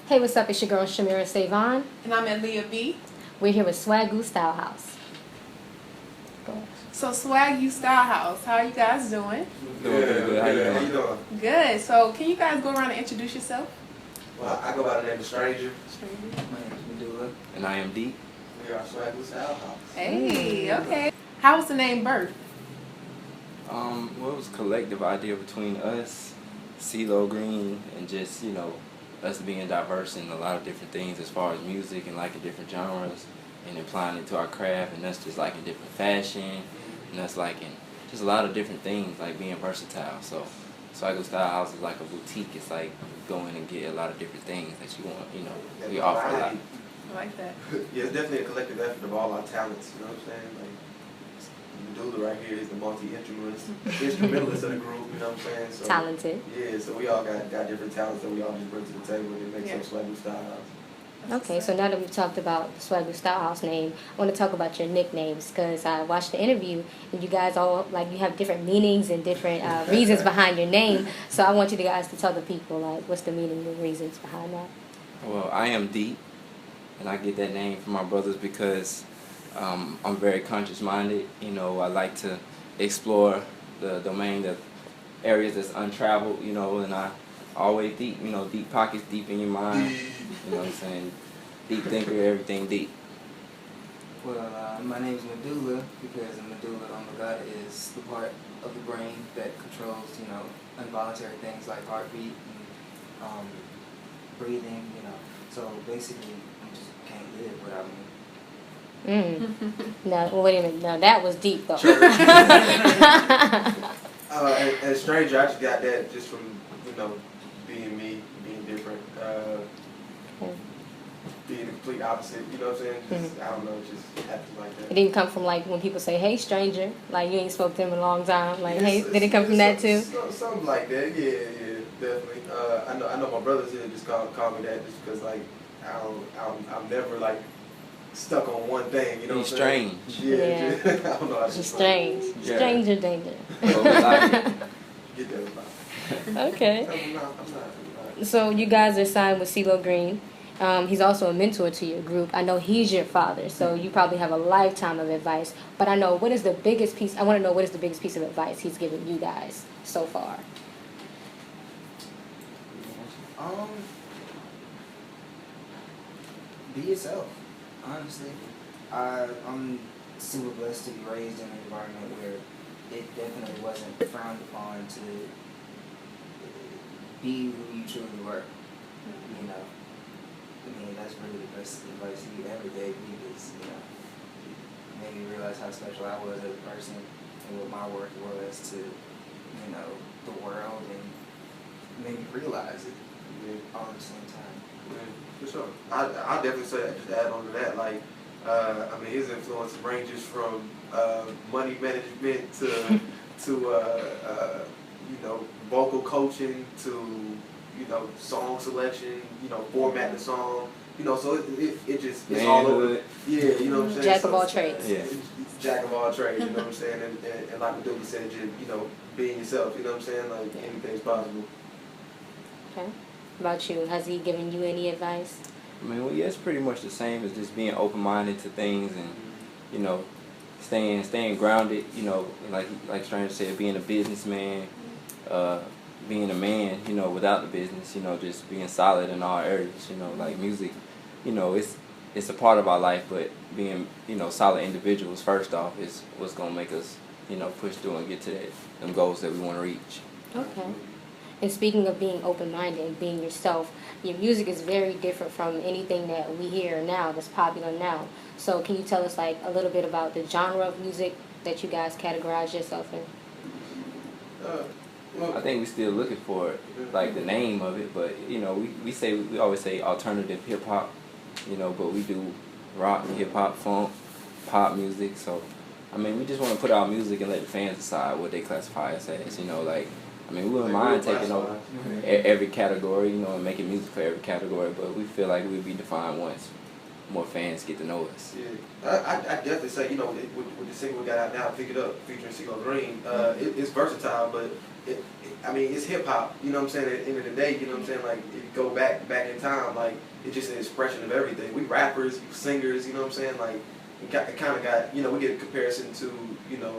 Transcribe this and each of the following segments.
Hey, what's up? It's your girl Shamira Savon. And I'm at Leah B. We're here with Swagu Style House. So Swagu Style House, how are you guys doing? Doing good. How you doing? Good. So can you guys go around and introduce yourself? Well, I go by the name of Stranger. My name is Medulla. And I am Deep. We are Swagu Style House. Hey, okay. How was the name birth? Well, it was a collective idea between us, Cee Lo Green, and just, us being diverse in a lot of different things as far as music and liking different genres and applying it to our craft, and us just liking different fashion and us liking just a lot of different things, like being versatile. So Swagu Style House is like a boutique. It's like go in and get a lot of different things that you want, we offer a lot. I like that. Yeah, it's definitely a collective effort of all our talents, you know what I'm saying? Like, Medulla right here is the multi-instrumentalist of the group, you know what I'm saying? So, Talented. Yeah, so we all got different talents that we all just bring to the table, and it makes up Swagu Style House. Okay, so now that we've talked about the Swagu Style House name, I want to talk about your nicknames, because I watched the interview and you guys all, you have different meanings and different reasons behind your name. So I want you guys to tell the people, what's the meaning and reasons behind that? Well, I am Deep, and I get that name from my brothers because I'm very conscious-minded. I like to explore the domain of areas that's untraveled, and I always deep, deep pockets, deep in your mind, you know what I'm saying? Deep thinker, everything deep. Well, my name is Medulla because the medulla oblongata is the part of the brain that controls, involuntary things like heartbeat and breathing, So basically, you just can't live without me. No, wait a minute. No, that was deep, though. As Stranger, I just got that just from, being me, being different, being the complete opposite, you know what I'm saying? Just, I don't know, it just happens like that. It didn't come from, when people say, hey, stranger, you ain't spoke to them in a long time. Did it come from that, too? Something like that, yeah, definitely. I know my brothers here just call me that just because, I'm never, stuck on one thing, you know what I'm saying? He's strange. Yeah. I don't know how to She's explain strange. Stranger danger. Get that about. Okay. I'm not. So you guys are signed with Cee Lo Green. He's also a mentor to your group. I know he's your father, so you probably have a lifetime of advice. But I want to know what is the biggest piece of advice he's given you guys so far? Be yourself, honestly. I'm super blessed to be raised in an environment where it definitely wasn't frowned upon to be who you truly were, that's really the best advice he ever gave me is, it made me realize how special I was as a person and what my worth was to, the world, and made me realize it all at the same time. Yeah, for sure. I definitely say that, just to add on to that, his influence ranges from money management to vocal coaching to song selection, formatting the song, so it just it's all over. Yeah, you know what I'm saying. Jack of all trades. Yeah. It's jack of all trades. You know what I'm saying. And like Medulla said, just being yourself. You know what I'm saying. Anything's possible. Okay. About you, has he given you any advice? It's pretty much the same as just being open-minded to things and, staying grounded, like Stranger said, being a businessman, being a man, without the business, just being solid in all areas, music, it's a part of our life, but being, solid individuals first off is what's going to make us, push through and get to them goals that we want to reach. Okay. And speaking of being open-minded and being yourself, your music is very different from anything that we hear now, that's popular now. So can you tell us a little bit about the genre of music that you guys categorize yourself in? I think we're still looking for it, the name of it, but we always say alternative hip hop, but we do rock, hip hop, funk, pop music. So we just want to put out music and let the fans decide what they classify us as. We wouldn't mind taking over every category, and making music for every category, but we feel like we'd be defined once. more fans get to know us. Yeah, I definitely say, you know, with the single we got out now, Pick It Up, featuring Cee Lo Green, it's versatile, but I mean, it's hip hop. You know what I'm saying? At the end of the day, you know what I'm saying? Like, if you go back in time, like, it's just an expression of everything. We rappers, singers, you know what I'm saying? Like, it kind of got, you know, we get a comparison to, you know,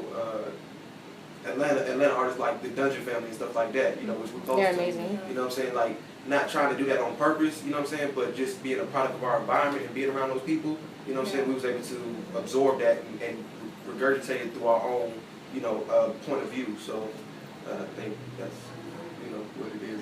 Atlanta artists like the Dungeon Family and stuff like that, you know, which we're close They're to. amazing. You know what I'm saying? Like, not trying to do that on purpose, you know what I'm saying? But just being a product of our environment and being around those people, you know what I'm saying? We was able to absorb that and regurgitate it through our own, you know, point of view. So I think that's, you know, what it is.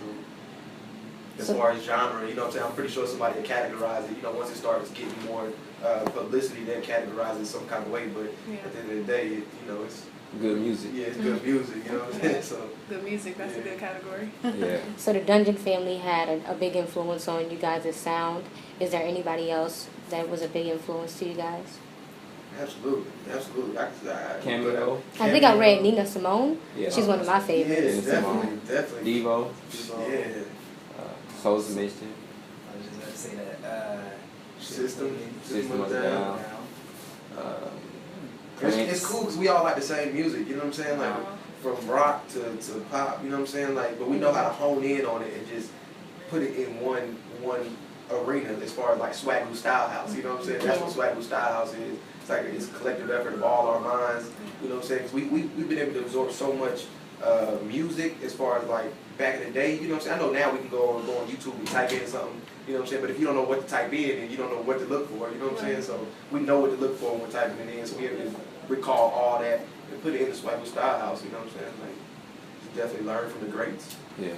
As far as genre, you know what I'm saying? I'm pretty sure somebody will categorize it. You know, once it starts getting more publicity, they'll categorize it some kind of way. But at the end of the day, you know, it's good music. Yeah, it's good music, you know what I'm saying? So good music, that's a good category. Yeah. So the Dungeon Family had a big influence on you guys' sound. Is there anybody else that was a big influence to you guys? Absolutely. Cameo. I think I read Nina Simone. Yeah. She's one of my favorites. Yeah, definitely. Devo. Yeah. Souls of Mischief. I was just about to say that. System of a Down. Prince. It's cool because we all like the same music, you know what I'm saying? Like from rock to pop, you know what I'm saying? Like, but we know how to hone in on it and just put it in one arena as far as like Swagu Style House, you know what I'm saying? That's what Swagu Style House is. It's like it's a collective effort of all our minds, you know what I'm saying? 'Cause we've been able to absorb so much music as far as like back in the day, you know what I'm saying? I know now we can go on YouTube and type in something, you know what I'm saying? But if you don't know what to type in and you don't know what to look for, you know what I'm saying? So we know what to look for when we're typing it in, so we have to recall all that and put it in the Swagu Style House, you know what I'm saying? Like, just definitely learn from the greats. Yeah.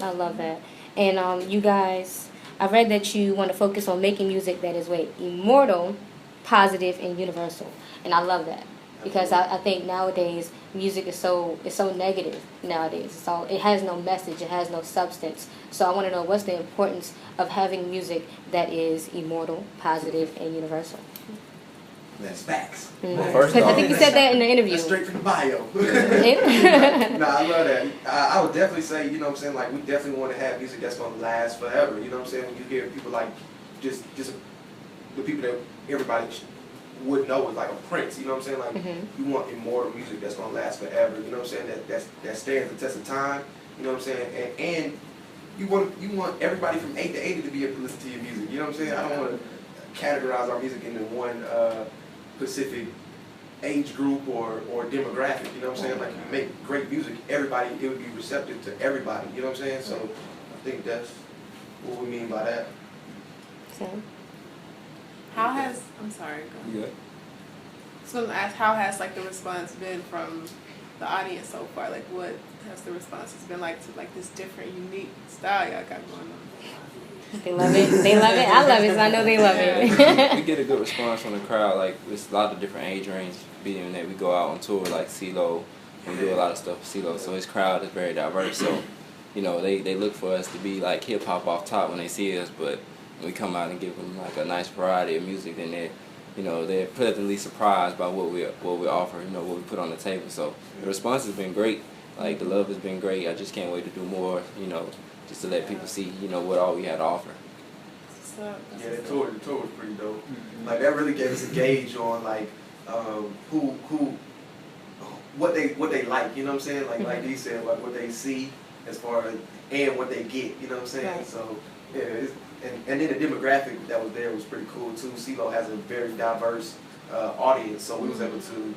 I love that. And you guys, I read that you want to focus on making music that is immortal, positive, and universal. And I love that. Because I think nowadays music is so negative nowadays. So it has no message, it has no substance. So I want to know, what's the importance of having music that is immortal, positive, and universal? That's facts. Well, first off, I think you said that in the interview. That's straight from the bio. Nah, I love that. I would definitely say, you know what I'm saying, like, we definitely want to have music that's going to last forever. You know what I'm saying? When you hear people like, just the people that everybody would know is like a Prince, you know what I'm saying? Like, you want immortal music that's going to last forever, you know what I'm saying? That stands the test of time, you know what I'm saying? And you want everybody from 8 to 80 to be able to listen to your music, you know what I'm saying? I don't want to categorize our music into one specific age group or demographic, you know what I'm saying? Like, if you make great music, everybody, it would be receptive to everybody, you know what I'm saying? So I think that's what we mean by that. Sam? I'm sorry, go ahead. So I'm going to ask, how has like the response been from the audience so far? Like, what has the responses been like to like this different, unique style y'all got going on? They love it. They love it. I love it, so I know they love it. We get a good response from the crowd. Like, there's a lot of different age range, being that we go out on tour like Cee Lo. We do a lot of stuff with Cee Lo, so his crowd is very diverse. So, you know, they look for us to be like hip hop off top when they see us, but when we come out and give them like a nice variety of music, then they're pleasantly surprised by what we offer, you know, what we put on the table. So the response has been great. Like, the love has been great. I just can't wait to do more, you know, just to let people see, you know, what all we had to offer. Yeah, the tour was pretty dope. Like, that really gave us a gauge on like what they like, you know what I'm saying? Like he said, like what they see as far as and what they get, you know what I'm saying? Right. So yeah, and then the demographic that was there was pretty cool too. Cee Lo has a very diverse audience, so we was able to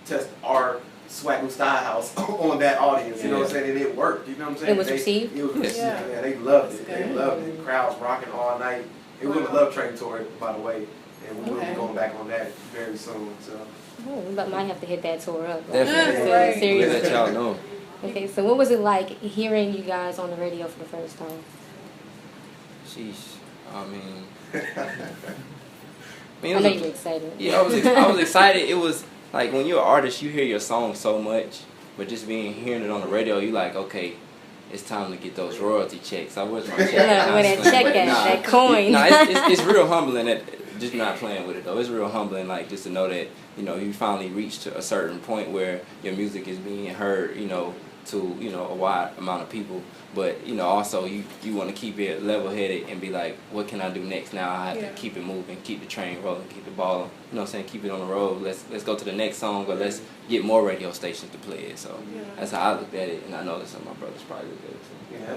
test our Swagu Style House on that audience, you know what I'm saying? And it worked, you know what I'm saying? It was received? It was received, Yeah. man. They loved it. They loved it. Crowds rocking all night. It was a Love Train tour, by the way, and we will be going back on that very soon. So. Oh, we might have to hit that tour up. Definitely. Right. We'll Seriously. let y'all know. Okay, so what was it like hearing you guys on the radio for the first time? Sheesh. I mean, I know you were excited. Yeah, I was excited. It was like, when you're an artist, you hear your song so much, but just hearing it on the radio, you like, okay, it's time to get those royalty checks. I wish my check. Where that check at, that coin. No, it's real humbling that just not playing with it though. It's real humbling, like, just to know that, you know, you finally reached a certain point where your music is being heard, you know, to, you know, a wide amount of people. But, you know, also you want to keep it level-headed and be like, what can I do next? Now I have to keep it moving, keep the train rolling, keep the ball, you know what I'm saying, keep it on the road. Let's go to the next song, or let's get more radio stations to play it. So that's how I looked at it, and I know that some of my brothers probably looked at it too. Yeah,